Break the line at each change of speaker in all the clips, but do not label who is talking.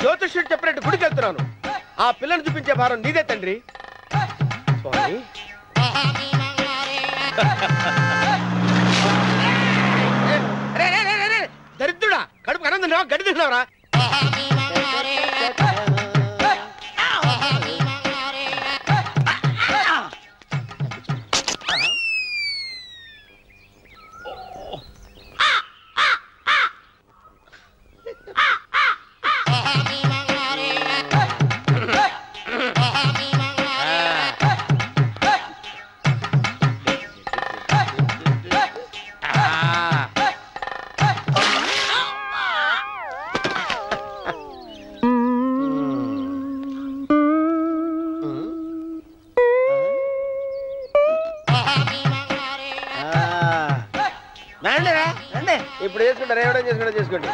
జ్యోతిష్యుడు చెప్పినట్టు గుడికి వెళ్తున్నాను. ఆ పిల్లను చూపించే భారం నీదే తండ్రి. స్వామి దరిద్రుడా, కడుపు అన్నం తిన్నావా గడి తిన్నావరా? ఇప్పుడు చేసుకుంటారు, ఏవడం చేసుకుంటా చేసుకోండి.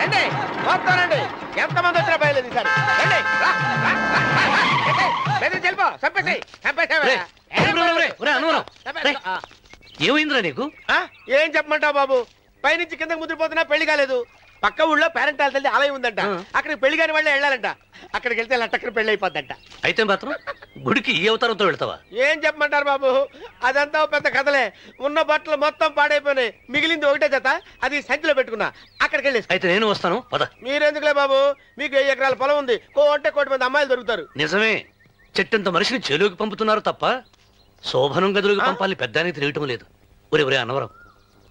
రండి మొత్తం రండి, ఎంతమంది వచ్చినా బయలుదేరి సార్ చెల్పో చంపేసి
ఏమైందిరా నీకు?
ఏం చెప్పమంటావు బాబు, పైనుంచి కిందకి ముద్రపోతున్నా పెళ్లి కాలేదు. పక్క ఊళ్ళో పేరెంటాల తల్లి ఆలయం ఉందంట, అక్కడికి పెళ్లి కాని వాళ్ళే వెళ్ళాలంట. అక్కడికి వెళ్తే లట్టక్కన పెళ్లి అయిపోద్దంట.
అయితే మాత్రం గుడికి ఏ అవతారంతో వెళ్తావా?
ఏం చెప్పమంటారు బాబు, అదంతా పెద్ద కథలే. ఉన్న బట్టలు మొత్తం పాడైపోయినాయి, మిగిలింది ఒకటే జత, అది సంచిలో పెట్టుకున్నా. అక్కడికి వెళ్ళేసి
అయితే నేను వస్తాను పద.
మీరెందుకులే బాబు, మీకు 10 ఎకరాల పొలం ఉంది, అంటే 1 కోటి మంది అమ్మాయిలు దొరుకుతారు.
నిజమే, చెట్టంత మనిషిని చెలువుకి పంపుతున్నారు తప్ప శోభనం గదులకు పంపాలని పెద్దానికి తెలియటం లేదు. ఒరే ఒరే అన్నవరం,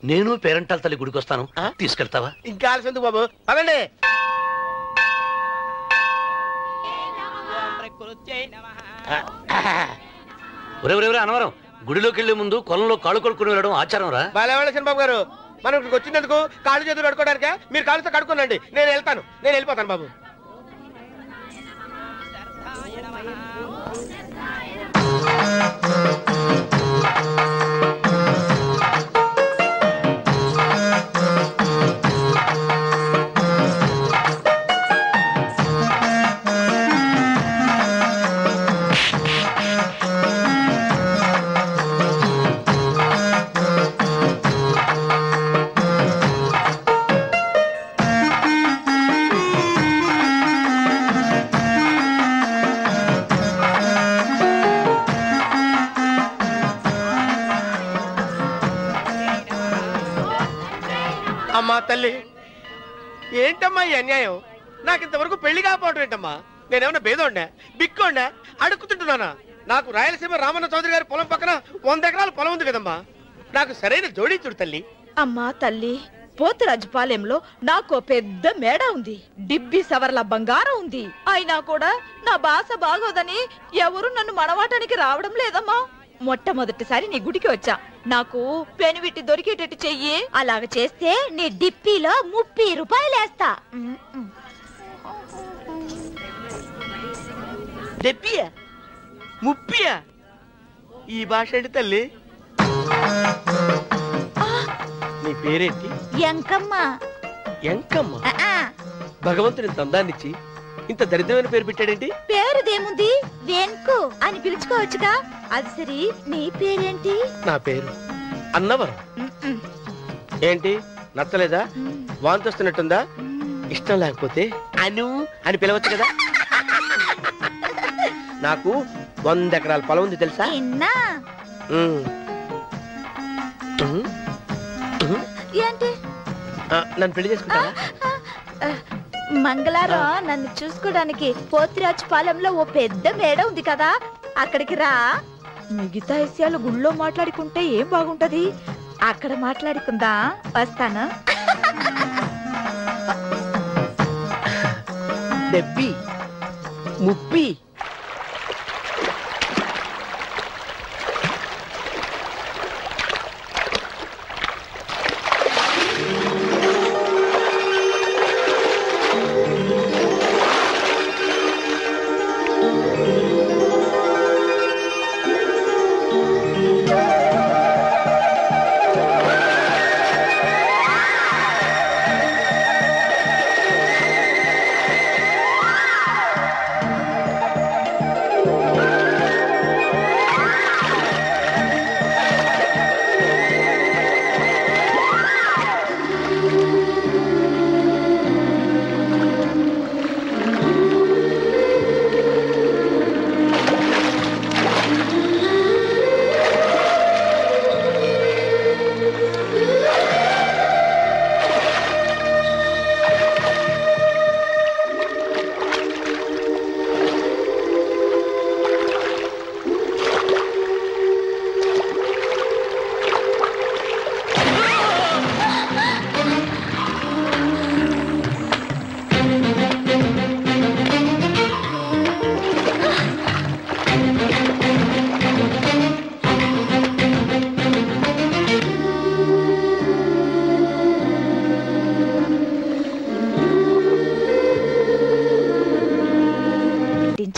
నేను పేరెంటాల తల్లి గుడికి వస్తాను, తీసుకెళ్తావా?
ఇంకా ఆలస్యం ఎందుకు బాబు, పదండి.
ఒరే ఒరే ఒరే అన్నవరం, గుడిలోకి వెళ్లే ముందు కొలంలో కాళ్ళు కొడుకుని వెళ్ళడం ఆచారం రా.
బాలేవాళ్ళ చంద్రబాబు గారు, మనం ఇక్కడికి వచ్చినందుకు కాళ్ళు చేతులు కడుక్కోవడానికే. మీరు కాళ్ళతో కడుక్కోనండి, నేను వెళ్తాను, నేను వెళ్ళిపోతాను బాబు. అమ్మా తల్లి, ఏంటమ్మా ఈ అన్యాయం? నాకు ఇంతవరకు పెళ్లి కాకపోవడం ఏంటమ్మా? నేనేమన్నా బేదోండా, బిక్కోండా, అడుక్కుతుంటున్నానా? నాకు రాయలసీమ రామన్న చౌదరి గారి పొలం పక్కన 100 ఎకరాల పొలం ఉంది కదమ్మా. నాకు సరైన జోడించుడు తల్లి.
అమ్మా తల్లి, పోతురాజుపాలెంలో నాకు పెద్ద మేడ ఉంది, డిబ్బి సవర్ల బంగారం ఉంది. అయినా కూడా నా భాష బాగోదని ఎవరు నన్ను మనవాటానికి రావడం లేదమ్మా. మొట్టమొదటిసారి నీ గుడికి వచ్చా, నాకు పెనువిట్టి దొరికేటట్టు చెయ్యి. అలాగ చేస్తే నీ డిప్పిలో 30 రూపాయలు వేస్తా.
డెప్పియా 30? ఈ భాష ఏంటి తల్లి? నీ పేరేంటి?
ఎంకమ్మ.
ఎంకమ్మ? భగవంతుని ఇంత అందాన్నిచ్చి ఇంత దరిద్రమైన పేరు పెట్టాడేంటి?
పేరుదేముంది, వెంకు అని పిలుచుకోవచ్చుగా. అది సరి, నీ పేరేంటి?
నా పేరు అన్నవరం. ఏంటి నచ్చలేదా? వాంతొస్తున్నట్టుందా? ఇష్టం లేకపోతే అను అని పిలవచ్చు కదా. నాకు 100 ఎకరాల పొలం ఉంది తెలుసా?
ఏంటి?
నన్ను పెళ్లి చేసుకుంటావా?
మంగళారం నన్ను చూసుకోవడానికి పోతురాజుపాలెంలో ఓ పెద్ద మేడ ఉంది కదా, అక్కడికి రా. మిగతా విషయాలు గుళ్ళో మాట్లాడుకుంటే ఏం బాగుంటది, అక్కడ మాట్లాడుకుందా. వస్తాను.
డెబ్బి 30.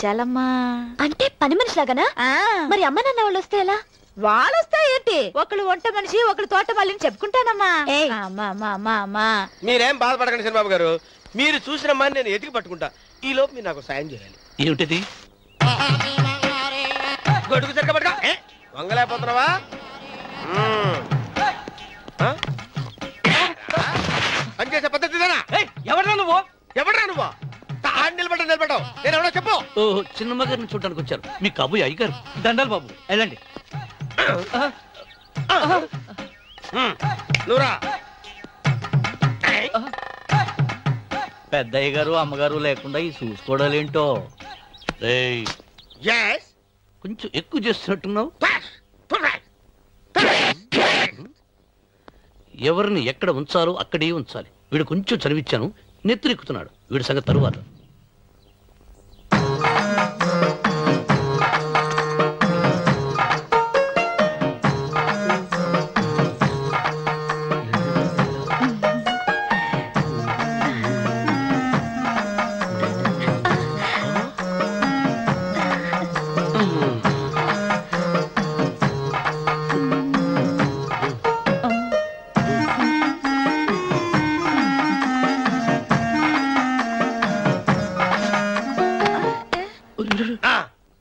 పంపించాలమ్మా.
అంటే పని మనిషిలాగానా? మరి అమ్మ నాన్న వాళ్ళు వస్తే ఎలా?
వాళ్ళు వస్తాయేంటి? ఒకళ్ళు వంట మనిషి ఒకళ్ళు తోట మళ్ళీ చెప్పుకుంటానమ్మా. అమ్మా
మీరేం బాధపడకండి చంద్రబాబు గారు, మీరు చూసిన నేను ఎతికి పట్టుకుంటా. ఈ లోపు మీరు నాకు సాయం చేయాలి.
ఏమిటిది?
గొడుగు సరిగ్గా పట్టుకో. వంగలేకపోతున్నావా? పనిచేసే పద్ధతి ఎవడరా నువ్వు? నిలబడ్డావు నేను ఎవడో చెప్పు.
ఓ చిన్నమ్మ గారిని చూడడానికి వచ్చారు. మీ కాబోయే అయ్యగారు.
దండాలు బాబు, వెళ్ళండి.
నువ్వురా.
పెద్దయ్య గారు అమ్మగారు లేకుండా ఈ చూసుకోవడాలేంటో.
కొంచెం ఎక్కువ చేస్తున్నట్టున్నావు. ఎవరిని ఎక్కడ ఉంచాలో అక్కడే ఉంచాలి. వీడు కొంచెం చదివిచ్చాను, నెత్తిరెక్కుతున్నాడు. వీడి సంగతి తరువాత.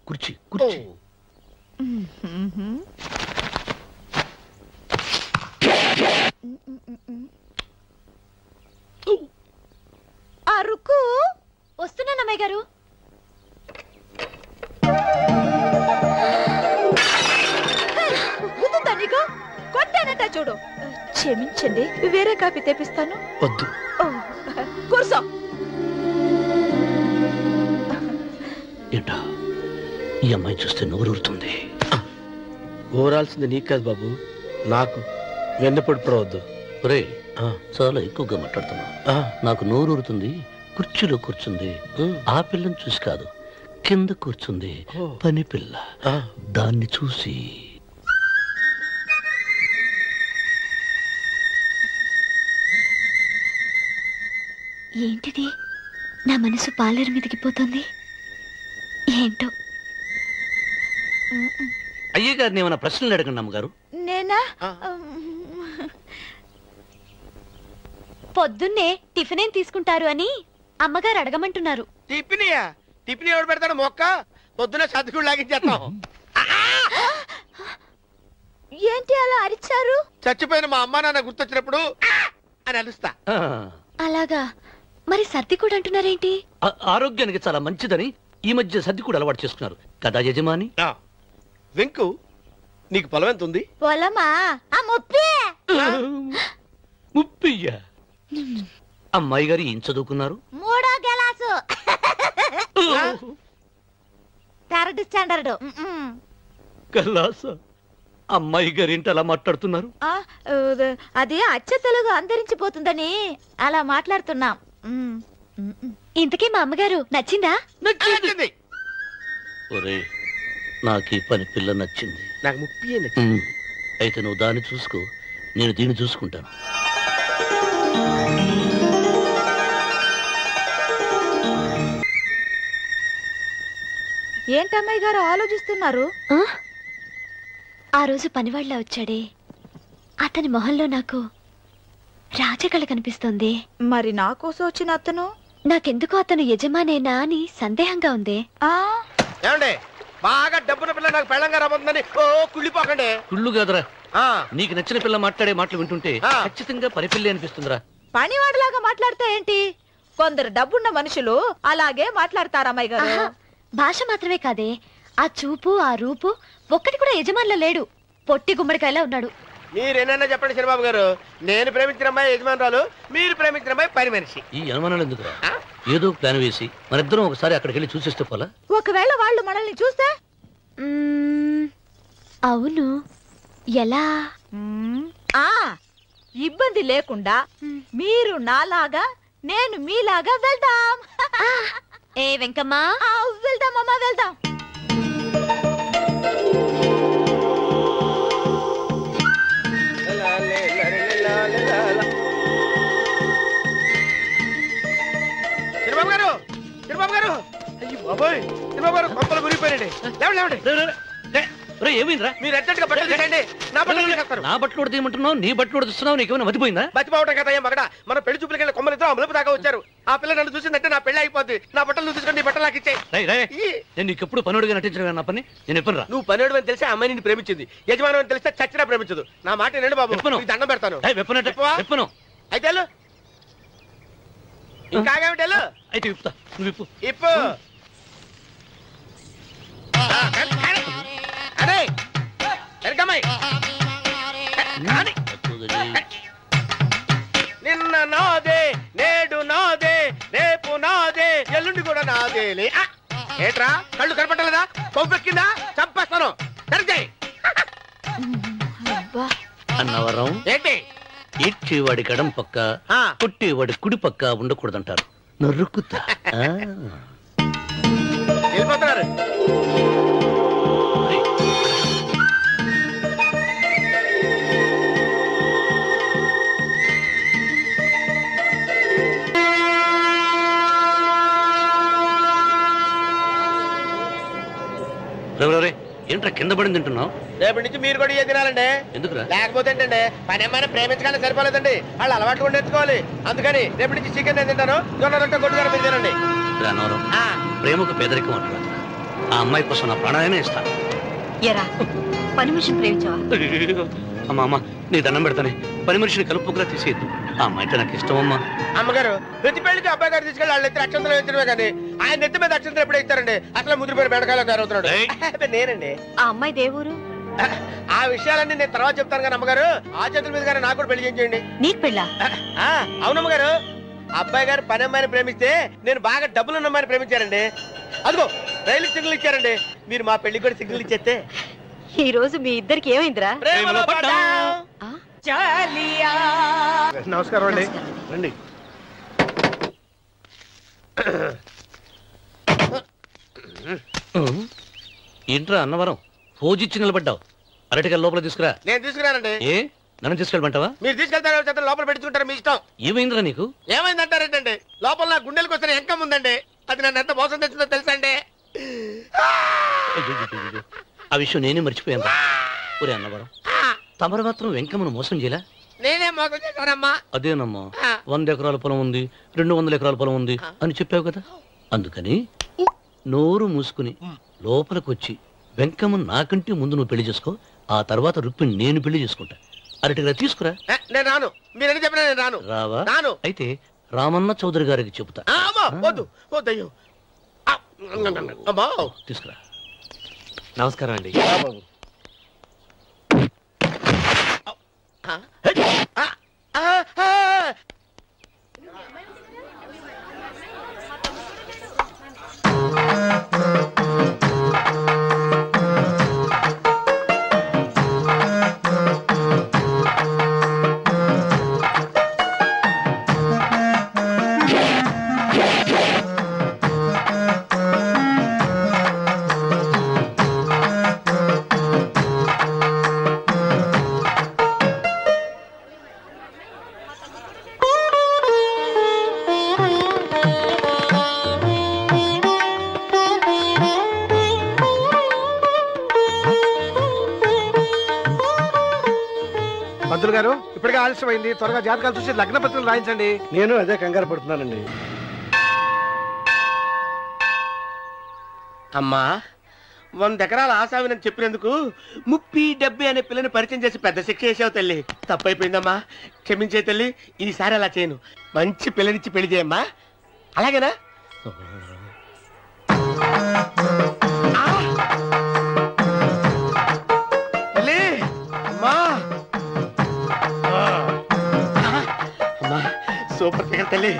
కుర్చీ కుర్చీ.
అరుకు
వస్తున్నానమ్మాయి గారు.
కొట్టానట చూడు. క్షమించండి, వేరే కాపీ తెప్పిస్తాను.
వద్దు.
కూర్చో.
ఏంటా ఈ అమ్మాయి చూస్తే నోరూరుతుంది.
ఊరాల్సింది నీకు కాదు బాబు, నాకు. వెన్నపొడి పడవద్దు.
ఒరే చాలా ఎక్కువగా మాట్లాడుతున్నా. నాకు నోరూరుతుంది. కుర్చీలో కూర్చుంది. ఆ పిల్లని చూసి కాదు, కింద కూర్చుంది పని పిల్ల. దాన్ని చూసి
ఏంటిది? నా మనసు పాలేరు మీదకి పోతుంది. ఏంటో.
అయ్యగారిని ఏమైనా ప్రశ్నలు అడగండి అమ్మగారు.
నేనా?
పొద్దున్నే టిఫిన్ ఏం తీసుకుంటారు అని అమ్మగారు అడగమంటున్నారు.
టిఫినియా? టిఫిన్ ఎవడు పెడతాడు? మొక్క పొద్దునే సర్దుకుడు లాగించేస్తాం.
ఏంటి అలా అరిచారు?
చచ్చిపోయిన మా అమ్మా నాన్న గుర్తొచ్చినప్పుడు అని అలుస్తా.
అలాగా? మరి సర్ది కూడా అంటున్నారేంటి?
ఆరోగ్యానికి చాలా మంచిదని ఈ మధ్య సర్ది కూడా అలవాటు చేసుకున్నారు కదా యజమాని.
వెంకు, నీకు పొలం ఎంత ఉంది?
పొలమా?
ముప్పయ్యా. అమ్మాయి గారు ఏం చదువుకున్నారు?
3వ క్లాసు, 3rd స్టాండర్డ్.
కలాస. అమ్మాయి గారు ఏంటి అలా మాట్లాడుతున్నారు?
అది అచ్చ తెలుగు అంతరించిపోతుందని అలా మాట్లాడుతున్నాం.
ఇంతకీ మా అమ్మగారు నచ్చిందా?
నచ్చింది.
ఒరే, నాకు ఈ పని పిల్ల నచ్చింది.
నాకు ముప్పి నచ్చింది.
అయితే నువ్వు దాన్ని చూసుకో, నేను దీన్ని చూసుకుంటాను.
ఏంటమ్మాయి గారు ఆలోచిస్తున్నారు?
ఆ రోజు పనివాళ్ళ వచ్చాడే, అతని మొహంలో నాకు రాజకళ కనిపిస్తోంది.
మరి నా కోసం వచ్చిన అతను?
నాకెందుకు అతను యజమానేనా అని సందేహంగా ఉంది.
ఏమండి, బాగా డబ్బున పిల్ల నాకు పెళ్ళంగా రాబోతుందని కుళ్ళిపోకండి.
కుళ్ళు కాదురా, నీకు నచ్చిన పిల్ల మాట్లాడే మాటలు వింటుంటే ఖచ్చితంగా పని పిల్లే అనిపిస్తుందిరా.
పనివాడిలాగా మాట్లాడితే ఏంటి? కొందరు డబ్బున్న మనుషులు అలాగే మాట్లాడతారమ్మాయి గారు.
భాష మాత్రమే కాదే, ఆ చూపు ఆ రూపు ఒక్కటి కూడా యజమానిలో లేడు. పొట్టి గుమ్మడికాయలా ఉన్నాడు.
మీరేనన్నా చెప్పండి చంద్రబాబు గారు, నేను ప్రేమించిన అమ్మాయి యజమానురాలు, మీరు ప్రేమించిన అమ్మాయి పని మనిషి.
ఈ అనుమానాలు ఎందుకు? ఏదో ప్లాన్ వేసి మనిద్దరం ఒకసారి అక్కడికి వెళ్ళి చూసేస్తే పోలా?
ఒకవేళ వాళ్ళు మనల్ని చూస్తే?
అవును, ఎలా?
ఇబ్బంది లేకుండా మీరు నాలాగా నేను మీలాగా వెళ్దాం.
ఏ వెంకమ్మా,
వెళ్దాం అమ్మా, వెళ్దాం.
బాబోయ్ కొంపలు గురిపోయారండి. లేవండి
ఏమైందిరా?
మీరు ఎట్టగా బట్టలు తీసేయండి. నా బట్టలు తీసేస్తారు.
నా బట్టలు ఉడతీయమంటున్నావు, నీ బట్టలు ఉడుతున్నావు, నీకేమైనా మతిపోయిందా?
బతిపోవటం కదా మగడ. మన పెళ్లి చూపులకి వెళ్ళి కొమ్మలతో అమలుపు దాకా వచ్చారు. ఆ పిల్ల నన్ను చూసిందంటే నా పెళ్లి అయిపోద్ది. నా బట్టలు నువ్వు తీసుకొని నీ బట్టలు నాకు ఇచ్చేయి.
నేను నీకు ఎప్పుడు పనుడిగా నటించడం నా పని. నేను ఎప్పుడు రా?
నువ్వు పనివాడు అని తెలిసి అమ్మాయి నిన్ను ప్రేమించింది. యజమాని అని తెలిస్తే చచ్చినా ప్రేమించదు. నా మాట వినండి బాబు, నీకు దండం పెడతాను.
విప్పను
అయితే ఇంకాగేమిటి?
అయితే విప్పుతా, నువ్వు విప్పు.
ఇప్పు అదే నిన్న నాదే, నేడు నాదే, రేపు నాదే, ఎల్లుండి కూడా నాదేలే. ఏట్రా కళ్ళు కనపట్టలేదా? కొవ్వెక్కిందా? చంపేస్తాను. సరిచేయి.
అన్నవరం
ఏంటి?
ఇచ్చేవాడి గడం పక్క, కొట్టేవాడి కుడి పక్క ఉండకూడదంటారు. నరుక్కుతా.
వెళ్ళిపోతున్నారు.
ఏంట్రా కింద పడింది తింటున్నావు?
రేపటి నుంచి మీరు కూడా ఏ తినాలండి.
ఎందుకురా?
లేకపోతే ఏంటండి, పని ఏమైనా ప్రేమించగానే సరిపోలేదండి. వాళ్ళు అలవాట్లు కూడా నేర్చుకోవాలి. అందుకని రేపటి నుంచి చికెన్ నేను తింటాను, జొన్న రొట్టె కొట్టుగారు మీరు తినండి.
ప్రేమకు పేదరికం అంటారు. ఆ అమ్మాయి కోసం నా ప్రాణాలనే ఇస్తాను.
పని మనిషిని ప్రేమించావా?
అమ్మా నీ దండం పెడతానే, పని మనిషిని కలుపుకులా తీసేయద్దు. ఆ అమ్మాయి అంటే నాకు ఇష్టం అమ్మా.
అమ్మగారు ప్రతి పెళ్లికి అబ్బాయి గారు తీసుకెళ్ళి వాళ్ళు ఎత్తి అక్షంతలు వేయించడమే కానీ ఆయన నెత్తి మీద అక్షంతలు ఎప్పుడే ఇస్తారండి. అసలు ముద్దు పేరు బెండకాయలో తయారవుతున్నాడు. నేనండి.
ఆ అమ్మాయి దేవురు.
ఆ విషయాలన్నీ నేను తర్వాత చెప్తాను కానీ అమ్మగారు, ఆ చేతుల మీద కానీ నాకు కూడా పెళ్లి చేయించండి.
నీకు పెళ్ళా?
అవునమ్మగారు, అబ్బాయి గారు పని అమ్మాయిని ప్రేమిస్తే నేను బాగా డబ్బులు ఉన్న అమ్మాయిని ప్రేమించారండి. అదిగో రైలు సిగ్నల్ ఇచ్చారండి. మీరు మా పెళ్లికి కూడా సిగ్నల్ ఇచ్చేస్తే.
ఈ రోజు మీ ఇద్దరికి ఏమైందిరా?
నమస్కారం అండి. రండి.
ఏంట్రా అన్నవరం ఫోజిచ్చి నిలబడ్డావు? అరటిగా లోపల తీసుకురా.
నేను తీసుకురానండి.
ఏ నన్ను తీసుకెళ్ళమంటావా?
మీరు తీసుకెళ్తారు, లోపల పెట్టుకుంటారు, మీ ఇష్టం.
ఏమైందిరా నీకు?
ఏమైందంటారేంటండి? లోపల నా గుండెలకు వస్తున్న ఎంకం ఉందండి. అది నన్ను ఎంత మోసం తెచ్చిందో తెలుసా అండి?
ఆ విషయం నేనే మర్చిపోయాను. ఒరే అన్నవరం, తమరు మాత్రం వెంకమ్మను మోసం చేయలే?
నేనే మోసం చేశానమ్మా.
అదేనమ్మా, 100 ఎకరాల పొలం ఉంది, 200 ఎకరాల పొలం ఉంది అని చెప్పావు కదా. అందుకని నోరు మూసుకుని లోపలికి వచ్చి వెంకమ్మ నాకంటే ముందు నువ్వు పెళ్లి చేసుకో. ఆ తర్వాత రుక్మిణి నేను పెళ్లి చేసుకుంటా. అరటిగా తీసుకురా.
నేను రాను. మీరని చెప్పినా నేను రాను.
రావా?
రాను.
అయితే రామన్న చౌదరి గారికి చెబుతా.
వద్దు వద్దయ్యో.
తీసుకురా.
నమస్కారం అండి.
పంతులు గారు, ఇప్పటికే ఆలస్యమైంది. త్వరగా జాతకాలు చూసి లగ్న పత్రికలు రాయించండి. నేను అదే కంగారు పడుతున్నానండి. అమ్మా, 100 ఎకరాల ఆశావినని చెప్పినందుకు 30-70 అనే పిల్లని పరిచయం చేసి పెద్ద శిక్ష చేసావు తల్లి. తప్పైపోయిందమ్మా, క్షమించే తల్లి. ఈసారి అలా చేయను. మంచి పిల్లనిచ్చి పెళ్లి చేయమ్మా. అలాగేనా? తల్లి, అమ్మా, అమ్మా, సూపర్ ఫిగర్ తల్లి.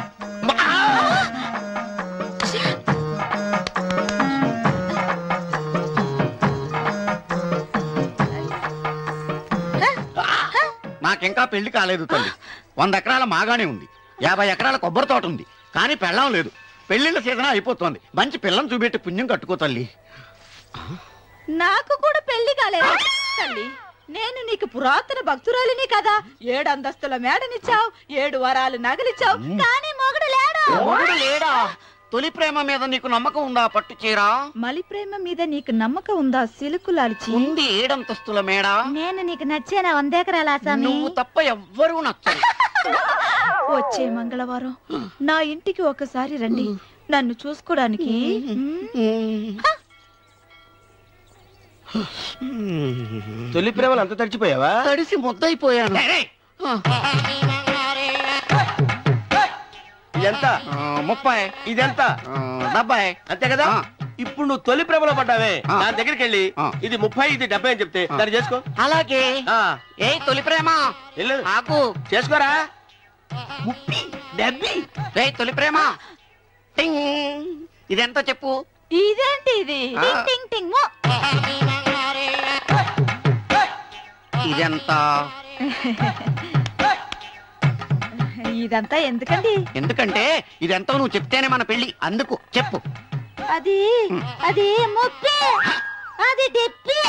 నాకింకా పెళ్లి కాలేదు తల్లి. 100 ఎకరాల మాగానే ఉంది, 50 ఎకరాల కొబ్బరి తోట ఉంది, కానీ పెళ్ళం లేదు. పెళ్లిళ్ళ సీజన్ అయిపోతుంది. మంచి పిల్లని చూపెట్టి పుణ్యం కట్టుకో తల్లి.
నాకు కూడా పెళ్లి కాలేదు తల్లి. నేను నీకు పురాతన భక్తురాలిని కదా. 7 అంతస్తుల మేడనిచ్చావు, 7 వరాలు నగలిచ్చావు, కానీ మొగుడు లేడా?
మొగుడు లేడా? తొలి ప్రేమ మీద నీకు నమ్మకం ఉందా పట్టు చీర?
మలి ప్రేమ మీద నీకు నమ్మకం ఉందా సిలుకు లాల్చి?
ఉంది 7 అంతస్తుల మేడ.
నేను నీకు నచ్చానా 100 ఎకరాల ఆసామి?
నువ్వు తప్ప ఎవ్వరూ నచ్చరు.
వచ్చే మంగళవారం నా ఇంటికి ఒకసారి రండి నన్ను చూసుకోవడానికి.
తొలి ప్రేమలు అంత తడిచిపోయావా?
తడిసి ముద్దయిపోయాను.
ఇదెంత?
30.
ఇదెంత?
70.
అంతే కదా? ఇప్పుడు నువ్వు తొలి ప్రేమలో పడ్డావే, దాని దగ్గరికి వెళ్ళి ఇది 30 ఇది 70 అని చెప్తే దాన్ని చేసుకో.
అలాగే. ఏ తొలి ప్రేమ ఆకు
చేసుకోరా. 30 70.
ఏ తొలి ప్రేమ టింగ్ ఇదెంత చెప్పు?
ఇదేంటి ఇది? టింగ్ టింగ్ టింగ్ మో.
ఇదెంత?
ఇదంతా ఎందుకండి?
ఎందుకంటే ఇదెంతో నువ్వు చెప్తేనే మన పెళ్లి. అందుకు చెప్పు.
అది అది 30. అది 70.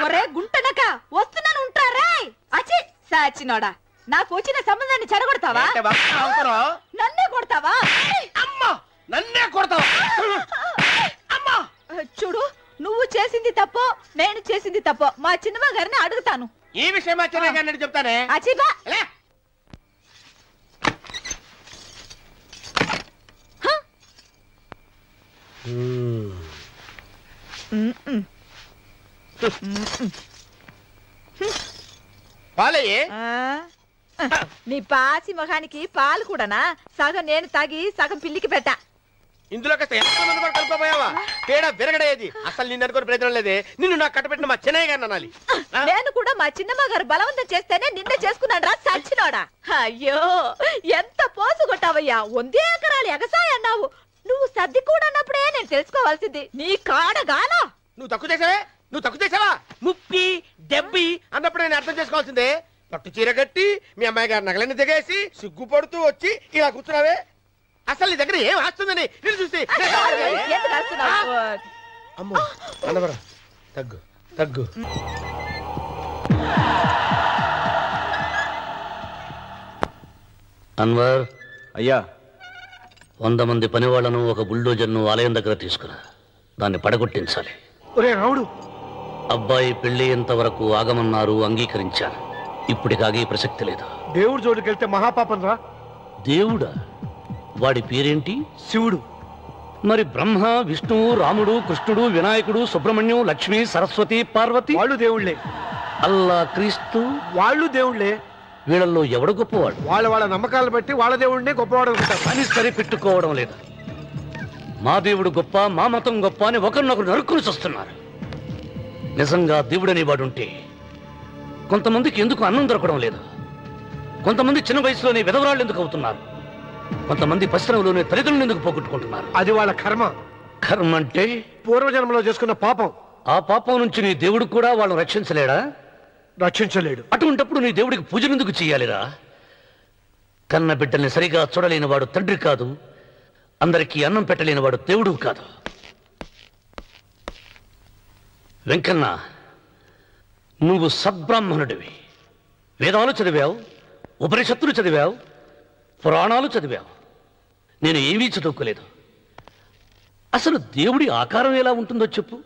ఒరే గుంటనక వస్తున్నాను ఉంటారా? అచ్చి సాచినోడా, నాకు వచ్చిన సంబంధాన్ని చెడగొడతావా? నన్నే కొడతావా?
అమ్మా నన్నే కొడతావా? అమ్మా
చూడు, నువ్వు చేసింది తప్పో నేను చేసింది తప్పో మా చిన్నమ్మ గారిని అడుగుతాను.
ఈ విషయం మా చిన్న గారిని చెప్తానే.
అచ్చిబా
పాలయ్యే.
నీ పాసి మొహానికి పాలు కూడానా? సగం నేను తాగి సగం పిల్లికి పెట్టా.
ఇందులో కాస్త ఎంతమంది కూడా కలుపుకోపోయావా? పేడ విరగడేది. అసలు నిన్ను అనుకుని ప్రయత్నం లేదే. నిన్ను నాకు కట్టబెట్టిన మా చిన్నయ్య గారిని అనాలి.
నేను కూడా మా చిన్నమ్మ గారు బలవంతం చేస్తేనే నిన్నే చేసుకున్నాడు రా సచ్చినోడా. అయ్యో ఎంత పోసు కొట్టావయ్యా. 100 ఎకరాలు ఎగసాయ అన్నావు. నువ్వు సర్ది కూడా అన్నప్పుడే నేను తెలుసుకోవాల్సింది. నీ కాడగానా?
నువ్వు తక్కువ చేసావే. 30 70 అన్నప్పుడు నేను అర్థం చేసుకోవాల్సిందే. పట్టు చీర కట్టి మీ అమ్మాయి గారు నగలన్నీ దిగేసి సిగ్గుపడుతూ వచ్చి ఇలా కూర్చున్నావే. అసలు నీ దగ్గర ఏం వస్తుందని నేను చూస్తే. అమ్మో అన్నవరా తగ్గు తగ్గు.
అన్వర్
అయ్యా
100 మంది పనివాళ్లను ఒక బుల్డోజర్ను ఆలయం దగ్గర తీసుకురా. దాన్ని పడగొట్టించాలి.
ఒరే రావుడు,
అబ్బాయి పెళ్లి వరకు ఆగమన్నారు, అంగీకరించాను. ఇప్పటికాగే ప్రసక్తి లేదు.
దేవుడి జోడికి వెళ్తే మహాపాపం రా.
దేవుడా? వాడి పేరేంటి?
శివుడు.
మరి బ్రహ్మ, విష్ణువు, రాముడు, కృష్ణుడు, వినాయకుడు, సుబ్రహ్మణ్యం, లక్ష్మి, సరస్వతి, పార్వతి
వాళ్ళు దేవుళ్లే.
అల్లా, క్రీస్తు
వాళ్ళు దేవుళ్లే.
వీళ్ళల్లో ఎవడు గొప్పవాడు?
వాళ్ళ నమ్మకాలు బట్టి వాళ్ళ దేవుడినే గొప్పవాడు అనుకుంటారు.
అని సరిపెట్టుకోవడం లేదు. మా దేవుడు గొప్ప, మా మతం గొప్ప అని ఒకరినొకరు నరుక్కుని వస్తున్నారు. నిజంగా దేవుడనే వాడుంటే కొంతమందికి ఎందుకు అన్నం దొరకడం లేదు? కొంతమంది చిన్న వయసులోనే విధవరాళ్ళు ఎందుకు అవుతున్నారు? కొంతమంది పశ్చిమలోనే తల్లిదండ్రులు ఎందుకు పోగొట్టుకుంటున్నారు?
అది వాళ్ళ కర్మ.
కర్మ అంటే
పూర్వజన్మలో చేసుకున్న పాపం.
ఆ పాపం నుంచి నీ దేవుడు కూడా వాళ్ళని రక్షించలేడా?
రక్షించలేడు.
అటువంటప్పుడు నీ దేవుడికి పూజలు ఎందుకు చెయ్యాలిరా? కన్న బిడ్డల్ని సరిగా చూడలేని వాడు తండ్రి కాదు, అందరికీ అన్నం పెట్టలేని వాడు దేవుడు కాదు. వెంకన్న, నువ్వు సద్బ్రాహ్మణుడివి. వేదాలు చదివావు, ఉపనిషత్తులు చదివావు, పురాణాలు చదివావు. నేను ఏమీ చదువుకోలేదు. అసలు దేవుడి ఆకారం ఎలా ఉంటుందో చెప్పు.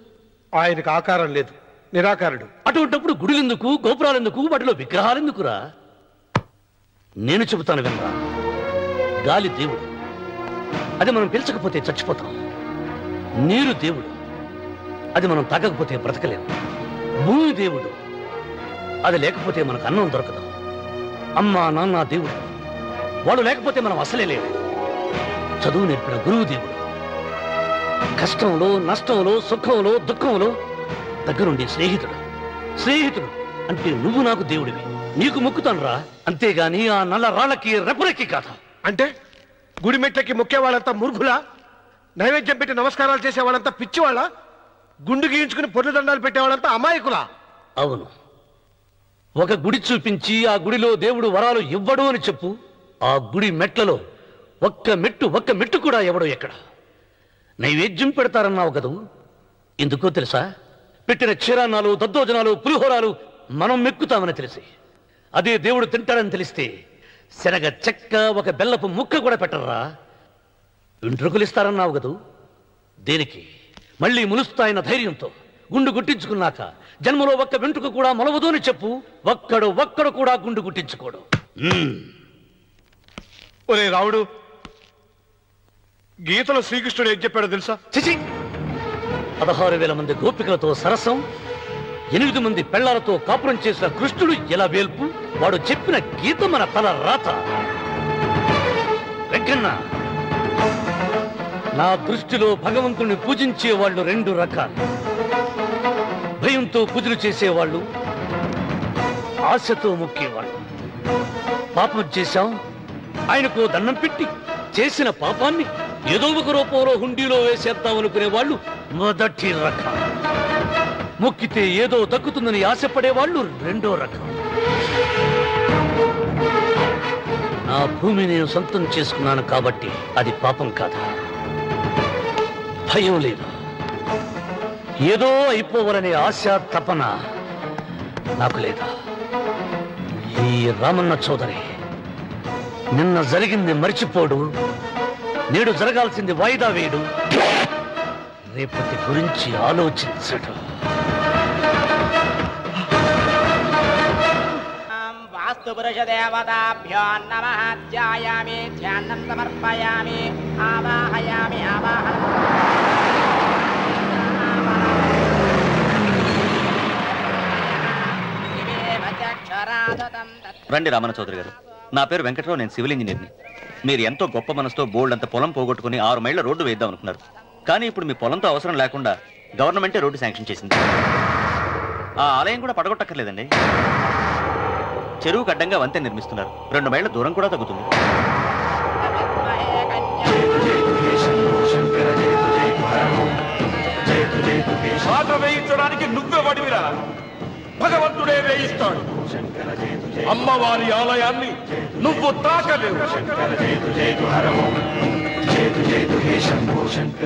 ఆయనకు ఆకారం లేదు, నిరాకారుడు.
అటువంటిప్పుడు గుడులెందుకు, గోపురాలెందుకు, వాటిలో విగ్రహాలెందుకురా? నేను చెబుతాను వినరా. గాలి దేవుడు, అది మనం పీల్చకపోతే చచ్చిపోతాం. నీరు దేవుడు, అది మనం తాగకపోతే బ్రతకలేము. భూమి దేవుడు, అది లేకపోతే మనకు అన్నం దొరకదు. అమ్మా నాన్న దేవుడు, వాడు లేకపోతే మనం అసలే లేవు. చదువు నేర్పిన గురువు దేవుడు, కష్టంలో, నష్టంలో, సుఖంలో, దుఃఖంలో దగ్గరుండే స్నేహితుడు. స్నేహితుడు అంటే నువ్వు నాకు దేవుడివి. నీకు మొక్కుతాను రా, అంతేగాని ఆ నల్ల రాళ్ళకి రెపురెక్కి కాదు.
అంటే గుడి మెట్లకి మొక్కే వాళ్ళంతా మూర్ఖులా? నైవేద్యం పెట్టి నమస్కారాలు చేసే వాళ్ళంతా పిచ్చివాళ్ళ? గుండు గీయించుకుని పొర్లు దండాలు పెట్టేవాళ్ళంతా అమాయకులా?
అవును. ఒక గుడి చూపించి ఆ గుడిలో దేవుడు వరాలు ఇవ్వడు అని చెప్పు. ఆ గుడి మెట్లలో ఒక్క మెట్టు కూడా ఎవడో ఎక్కడ. నైవేద్యం పెడతారన్నావు కదూ, ఎందుకో తెలుసా? పెట్టిన క్షీరాన్నాలు, దద్దోజనాలు, పులిహోరాలు మనం మెక్కుతామని తెలిసి, అదే దేవుడు తింటాడని తెలిస్తే శనగ చెక్క, ఒక బెల్లపు ముక్క కూడా పెట్టరా. వెంట్రుకలు ఇస్తారన్నావు కదూ, దేనికి? మళ్ళీ ములుస్తాయన్న ధైర్యంతో గుండు గుట్టించుకున్నాక జన్మలో ఒక్క వెంట్రుక కూడా మొలవదు అని చెప్పు. ఒక్కడు కూడా గుండు గుట్టించుకోడు.
ఒరే రావుడు, గీతలో శ్రీకృష్ణుడు ఏం చెప్పాడో తెలుసా?
చిచి! 16,000 మంది గోపికలతో సరసం, 8 మంది పెళ్లాలతో కాపురం చేసిన కృష్ణుడు ఎలా వేల్పు? వాడు చెప్పిన గీత మన తల రాత. వెంకన్న, నా దృష్టిలో భగవంతుణ్ణి పూజించే వాళ్ళు 2 రకాలు. భయంతో పూజలు చేసేవాళ్ళు, ఆశతో మొక్కేవాళ్ళు. పాపం చేశాం, ఆయనకు దండం పెట్టి చేసిన పాపాన్ని ఏదో ఒక రూపంలో హుండీలో వేసేద్దాం అనుకునే వాళ్ళు మొదటి రకం. మొక్కితే ఏదో దక్కుతుందని ఆశపడేవాళ్ళు 2వ రకం. నా భూమి నేను సొంతం చేసుకున్నాను కాబట్టి అది పాపం కాదా? భయం లేదు, ఏదో అయిపోవాలనే ఆశ తపన నాకు లేదా? ఈ రామన్న చౌదరి నిన్న జరిగింది మర్చిపోడు, నేడు జరగాల్సింది వాయిదా వేయడు, రేపటి గురించి ఆలోచించడు.
వాస్తు పురుష దేవతాభ్యో నమః. ధ్యాయామి, ధ్యానం సమర్పయామి, ఆవాహయామి, ఆవాహనం.
రండి రామన్న చౌదరి గారు, నా పేరు వెంకట్రావు, నేను సివిల్ ఇంజనీర్ని. మీరు ఎంతో గొప్ప మనసుతో బోల్డ్ అంత పొలం పోగొట్టుకుని 6 మైళ్ళ రోడ్డు వేద్దాం అనుకున్నారు. కానీ ఇప్పుడు మీ పొలంతో అవసరం లేకుండా గవర్నమెంటే రోడ్డు శాంక్షన్ చేసింది. ఆ ఆలయం కూడా పడగొట్టక్కర్లేదండి. చెరువుకు అడ్డంగా వంతెన నిర్మిస్తున్నారు. 2 మైళ్ళ దూరం కూడా తగ్గుతుంది.
వేయించడానికి నువ్వే వడివిరా, భగవంతుడే వేయిస్తాడు. అమ్మవారి ఆలయాన్ని నువ్వు తాకలేవు.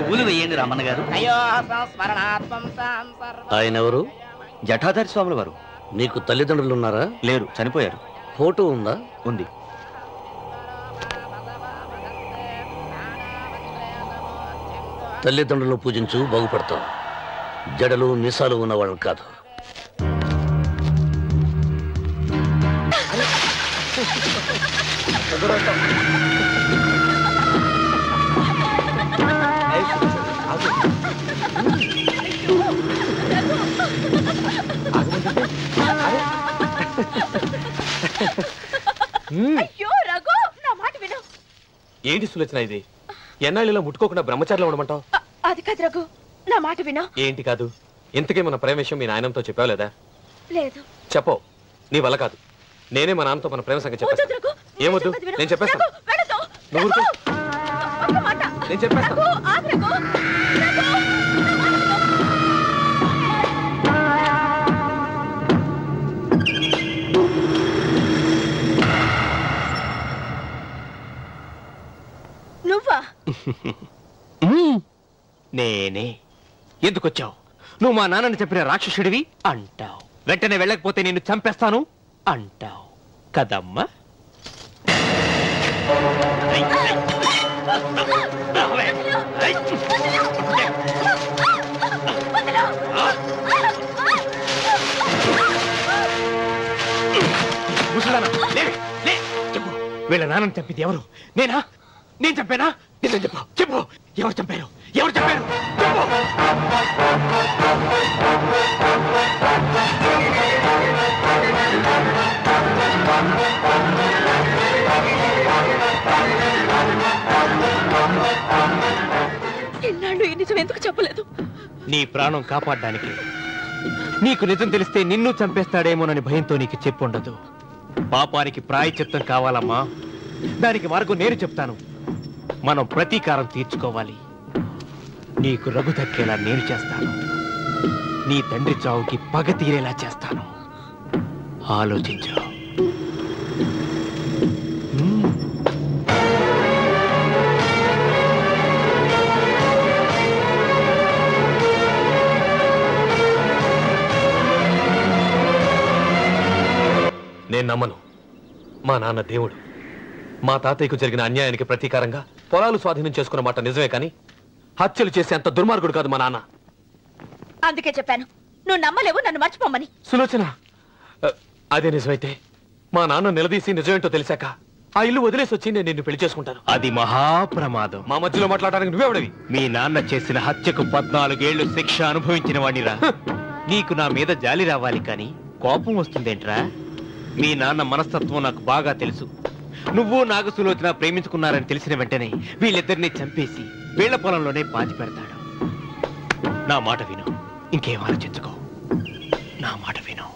పూలు వేయండి రామన్న గారు.
ఆయన ఎవరు?
జటాధారి స్వాముల వారు.
నీకు తల్లిదండ్రులు ఉన్నారా?
లేరు, చనిపోయారు.
ఫోటో ఉందా?
ఉంది.
తల్లిదండ్రులను పూజించు, బాగుపడతావు. జడలు మీసాలు ఉన్నవాళ్ళు కాదు.
అయ్యో రఘు, నా మాట విను.
ఏంటి సులోచన ఇది? ఎన్నాళ్ళలో ముట్టుకోకుండా బ్రహ్మచారిలో ఉండమంటావు?
అది కాదు రఘు, నా మాట విను.
ఏంటి కాదు? ఇంతకీ మన ప్రేమ విషయం మీ నాయనంతో చెప్పావు లేదా?
లేదు.
చెప్పవు, నీ వల్ల కాదు. నేనే మా నాన్నతో మన ప్రేమ సంగతి చెప్పేస్తాను. ఏమొద్దు, నేను చెప్పేస్తాను. నువ్వు ఊరుకో. నేను చెప్పేస్తాను.
నువ్వా?
నేనే. ఎందుకొచ్చావు? నువ్వు మా నాన్నని చెప్పిన రాక్షసుడివి అంటావు. వెంటనే వెళ్ళకపోతే నిన్ను చంపేస్తాను అంటావు కదమ్మా? చెప్పు, వీళ్ళ నాన్నని చంపింది ఎవరు? నేనా? నేను చంపానా? నిజం చెప్పు, చెప్పు. ఎవరు చంపారు? ఎవరు చంపారు? చెప్పు.
ఎన్నాళ్ళు ఈ నిజం ఎందుకు చెప్పలేదు?
నీ ప్రాణం కాపాడడానికి. నీకు నిజం తెలిస్తే నిన్ను చంపేస్తాడేమోనని భయంతో నీకు చెప్పుండదు. పాపానికి ప్రాయశ్చిత్తం కావాలమ్మా. దానికి మార్గం నేను చెప్తాను. మనం ప్రతీకారం తీర్చుకోవాలి. నీకు రఘు దక్కేలా నేను చేస్తాను. నీ తండ్రి చావుకి పగ తీరేలా చేస్తాను. ఆలోచించు. నేను నమ్మను. మా నాన్న దేవుడు. మా తాతయ్యకు జరిగిన అన్యాయానికి ప్రతీకారంగా పొలాలు స్వాధీనం చేసుకున్న మాట నిజమే కానీ హత్యలు చేసే అంత దుర్మార్గుడు కాదు మా నాన్న.
అందుకే చెప్పాను నువ్వు నమ్మలేవు, నన్ను మర్చిపోమని.
సులోచన, అదే నిజమైతే మా నాన్న నిలదీసి నిజమేంటో తెలిసాక ఆ ఇల్లు వదిలేసి వచ్చి నేను నిన్ను పెళ్లి చేసుకుంటాను.
అది మహాప్రమాదం.
మా మధ్యలో మాట్లాడడానికి నువ్వెవడివి?
మీ నాన్న చేసిన హత్యకు 14 ఏళ్లు శిక్ష అనుభవించిన వాడిరా. నీకు నా మీద జాలి రావాలి కానీ కోపం వస్తుందేంట్రా? మీ నాన్న మనస్తత్వం నాకు బాగా తెలుసు. నువ్వు నాగసులోచన ప్రేమించుకున్నారని తెలిసిన వెంటనే వీళ్ళిద్దరిని చంపేసి వీళ్ల పొలంలోనే పాతి పెడతాడు. నా మాట విను, ఇంకేం ఆలోచించుకో. నా మాట విను.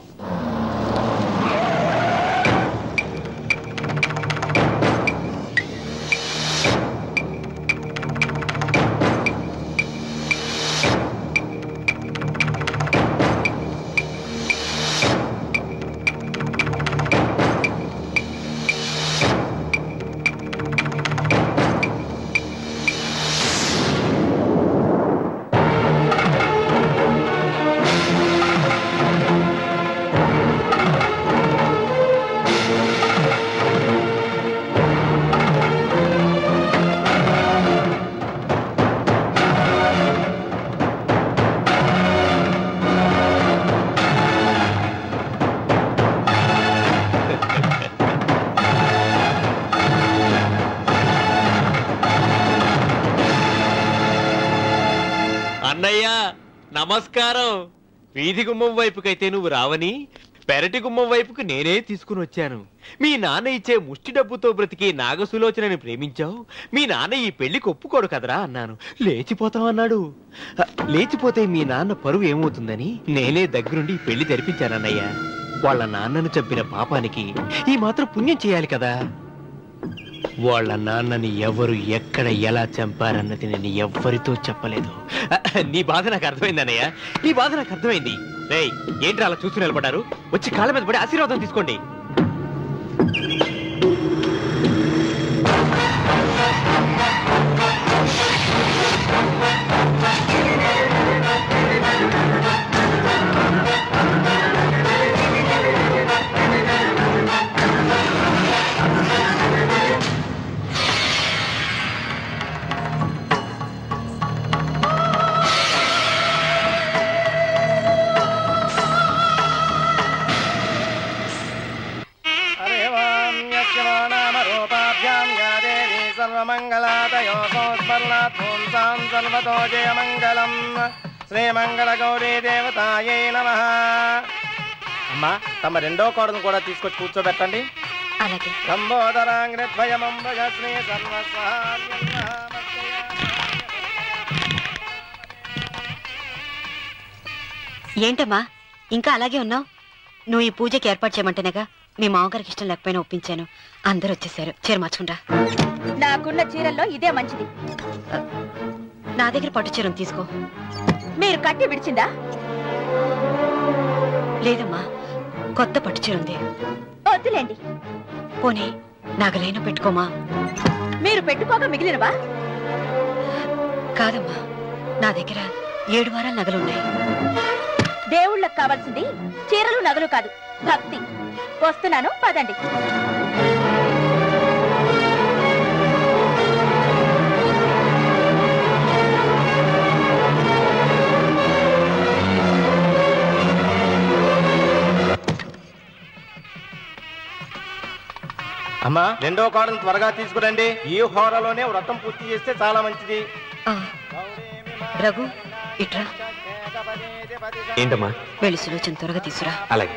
అన్నయ్య నమస్కారం. వీధి గుమ్మం వైపుకైతే నువ్వు రావని పెరటి గుమ్మం వైపుకు నేనే తీసుకుని వచ్చాను. మీ నాన్న ఇచ్చే ముష్టి డబ్బుతో బ్రతికి నాగసులోచనని ప్రేమించావు. మీ నాన్న ఈ పెళ్లికి ఒప్పుకోడు కదరా అన్నాను. లేచిపోతామన్నాడు. లేచిపోతే మీ నాన్న పరువు ఏమవుతుందని నేనే దగ్గరుండి ఈ పెళ్లి జరిపించానన్నయ్య. వాళ్ళ నాన్నను చంపిన పాపానికి ఈ మాత్రం పుణ్యం చేయాలి కదా. వాళ్ళ నాన్నని ఎవరు ఎక్కడ ఎలా చంపారన్నది నేను ఎవ్వరితో చెప్పలేదు. నీ బాధ నాకు అర్థమైంది అన్నయ్య, నీ బాధ నాకు అర్థమైంది. రేయ్, ఏంటి అలా చూస్తూ నిలబడ్డారు? వచ్చి కాళ్ళ మీద పడి ఆశీర్వాదం తీసుకోండి.
శ్రీమంగళగౌరీ దేవతాయై నమః. అమ్మా, తమ రెండో కోడను కూడా తీసుకొచ్చి కూర్చోబెట్టండి.
అలాగే. ఏంటమ్మా ఇంకా అలాగే ఉన్నావు? నువ్వు ఈ పూజకి ఏర్పాటు చేయమంటేనేగా మీ మామగారికి ఇష్టం లేకపోయినా ఒప్పించాను. అందరూ వచ్చేసారు. చీర మార్చుకుంటా.
నాకున్న చీరల్లో ఇదే మంచిది.
నా దగ్గర పట్టు చీరను తీసుకో.
మీరు కట్టి విడిచిందా?
లేదమ్మా, కొత్త పట్టు చీర ఉంది.
వద్దులేండి.
పోనీ నగలైనా పెట్టుకోమా.
మీరు పెట్టుకోక మిగిలినవా?
కాదమ్మా, నా దగ్గర 7 వారాల నగలున్నాయి.
దేవుళ్ళకు కావాల్సింది చీరలు నగలు కాదు, భక్తి. వస్తున్నాను, పదండి.
అమ్మా, రెండో కోడను త్వరగా తీసుకురండి. ఈ హోరలోనే వ్రతం పూర్తి చేస్తే చాలా మంచిది.
రఘు, ఇట్రా.
ఏంటమ్మా?
వెళ్ళి సులోచన త్వరగా తీసురా.
అలాగే.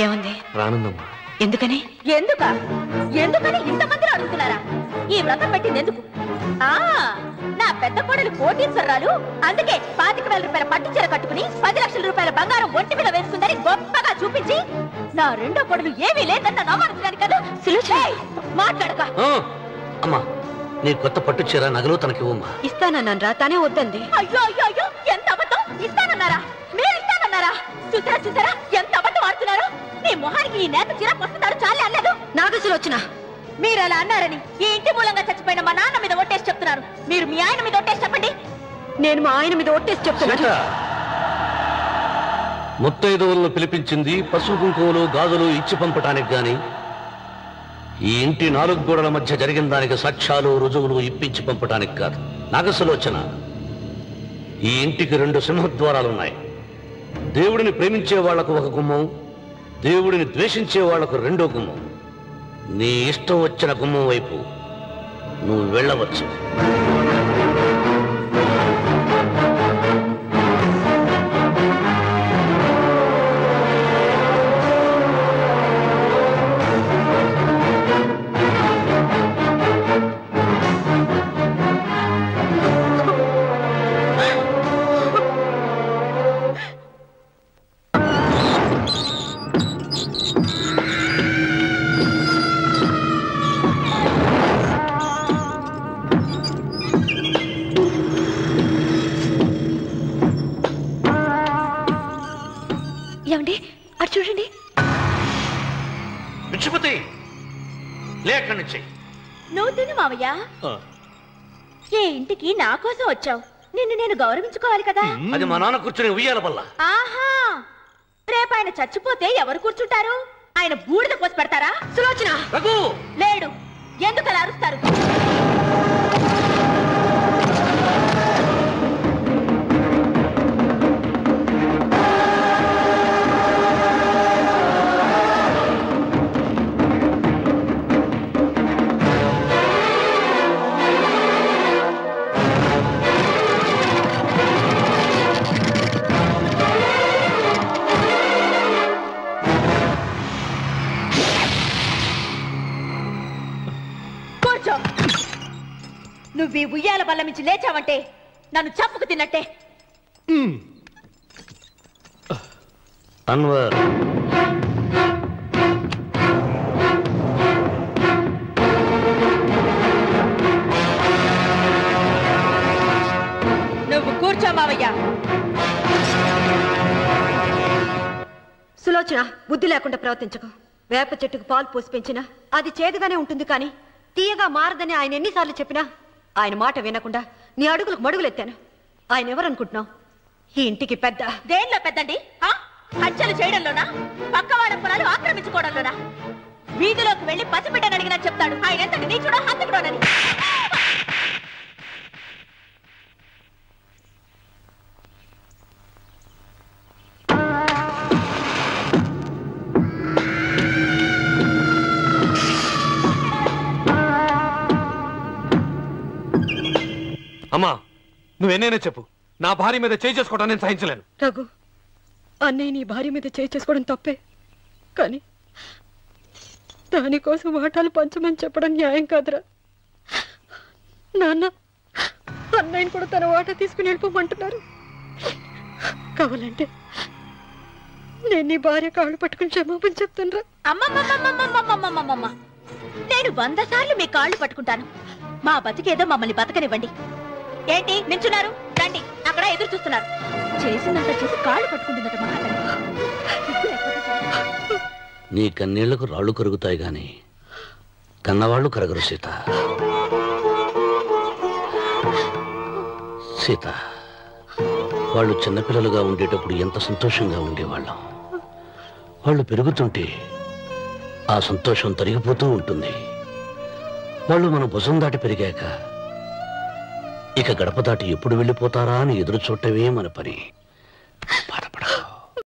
ఏమంది?
రానుందమ్మా.
ఎందుకని?
ఎందుకని ఇంతమందిని అడుగుతున్నారా? ఈ వ్రతం పెట్టింది ఎందుకు? నా పెద్ద కోడలు కోటీశ్వరరాలు, అందుకే 25,000 రూపాయల పట్టు చీర కట్టుకుని 10 లక్షల రూపాయల బంగారం ఒంటి మీద వేసుకుందని గొప్పగా చూపించి నా రెండో కోడలు ఏమీ లేదన్న నమ్మడానికి కదా. మాట్లాడక.
అమ్మా, నీ కొత్త పట్టు చీర నగలు తనకి ఇవ్వమ్మా.
ఇస్తానన్నారా? తానే వద్దండి.
అయ్యో అయ్యో అయ్యో, ఎంత అబద్ధం! ఇస్తానన్నారా? మీరు ఇస్తానన్నారా? చూసారా చూసారా ఎంత అబద్ధం ఆడుతున్నారు? నీ మొహానికి ఈ నేత చీర వస్తున్నారు చాలే అనలేదు.
నాగసులోచన,
మీరు అలా అన్నారని ఈ ఇంటి మూలంగా చచ్చిపోయిన మా నాన్న మీద ఒట్టేసి చెప్తున్నారు. మీరు మీ ఆయన మీద ఒట్టేసి చెప్పండి.
నేను మా ఆయన మీద ఒట్టేసి చెప్తున్నా.
ముత్తైదువులను పిలిపించింది పసుపు కుంకుమలు గాజులు ఇచ్చి పంపటానికి గాని ఈ ఇంటి 4 గోడల మధ్య జరిగిన దానికి సాక్ష్యాలు రుజువులు ఇప్పించి పంపటానికి కాదు. నాగసులోచన, ఈ ఇంటికి 2 సింహద్వారాలున్నాయి. దేవుడిని ప్రేమించే వాళ్లకు ఒక గుమ్మం, దేవుడిని ద్వేషించే వాళ్లకు 2వ గుమ్మం. నీ ఇష్టం వచ్చిన గుమ్మం వైపు నువ్వు వెళ్ళవచ్చు.
ఏమండి అటు చూడండి.
విచ్చుపతి, లేక్కడి నుంచి.
నువ్వు తిను మావయ్య. ఏ ఇంటికి నా కోసం వచ్చావు, నిన్ను నేను గౌరవించుకోవాలి కదా.
అది మా నాన్న కూర్చుని ఉయ్యాల వల్ల.
ఆహా, రేపు ఆయన చచ్చిపోతే ఎవరు కూర్చుంటారు? ఆయన బూడిద పోసి పెడతారా? సులోచన లేడు, ఎందుకు అలా అరుస్తారు? నువ్వు ఈ ఉయ్యాల బల్ల నుంచి లేచావంటే నన్ను చంపుకు తిన్నట్టే.
అన్వర్,
నువ్వు కూర్చో మావయ్య.
సులోచన, బుద్ధి లేకుండా ప్రవర్తించకు. వేప చెట్టుకు పాలు పోసి పెంచినా అది చేదుగానే ఉంటుంది, కానీ తీయగా మారదని ఆయన ఎన్నిసార్లు చెప్పినా ఆయన మాట వినకుండా నీ అడుగులకు మడుగులెత్తాను. ఆయన ఎవరనుకుంటున్నావు? ఈ ఇంటికి పెద్ద.
దేనిలో పెద్దండి? హత్యలు చేయడంలోనా? పక్కవాడ పొలాలు ఆక్రమించుకోవడంలోనా? వీధిలోకి వెళ్లి పసిబిడ్డని అడిగినా చెప్తాడు ఆయన ఎంతటి నీచుడో హంతకుడోనని.
అమ్మా, నువ్వెన్నైనా చెప్పు, నా భార్య మీద చేయి చేసుకోవడం నేను సహించలేను.
రఘు, అన్నయ్య నీ భార్య మీద చేయి చేసుకోవడం తప్పే, కానీ దానికోసం వాటాలు పంచమని చెప్పడం న్యాయం కాదురా. నాన్న అన్నయ్యని కూడా తన వాటా తీసుకుని వెళ్ళిపోమంటున్నారు. కావాలంటే నేను నీ భార్య కాళ్ళు పట్టుకుని క్షమాపణ చెప్తాను.
అమ్మమ్మమ్మమ్మమ్మమ్మమ్మమ్మమ్మ, నేను 100 సార్లు మీ కాళ్ళు పట్టుకుంటాను. మా బతికేదో మమ్మల్ని బతకనివ్వండి. ఏంటి నించున్నారు? రండి, అక్కడ ఎదురు చూస్తున్నారు. చేసినంత చేసి కాళ్ళు పట్టుకుంటుందట మహాతల్లి.
నీ కన్నీళ్లకు రాళ్లు కరుగుతాయి గాని కన్నవాళ్లు కరగరు సీత. సీత, వాళ్ళు చిన్నపిల్లలుగా ఉండేటప్పుడు ఎంత సంతోషంగా ఉండేవాళ్ళం. వాళ్ళు పెరుగుతుంటే ఆ సంతోషం తరిగిపోతూ ఉంటుంది. వాళ్ళు మన భుజం దాటి పెరిగాక ఇక గడప దాటి ఎప్పుడు వెళ్ళిపోతారా అని ఎదురు చూడటమే మన పని.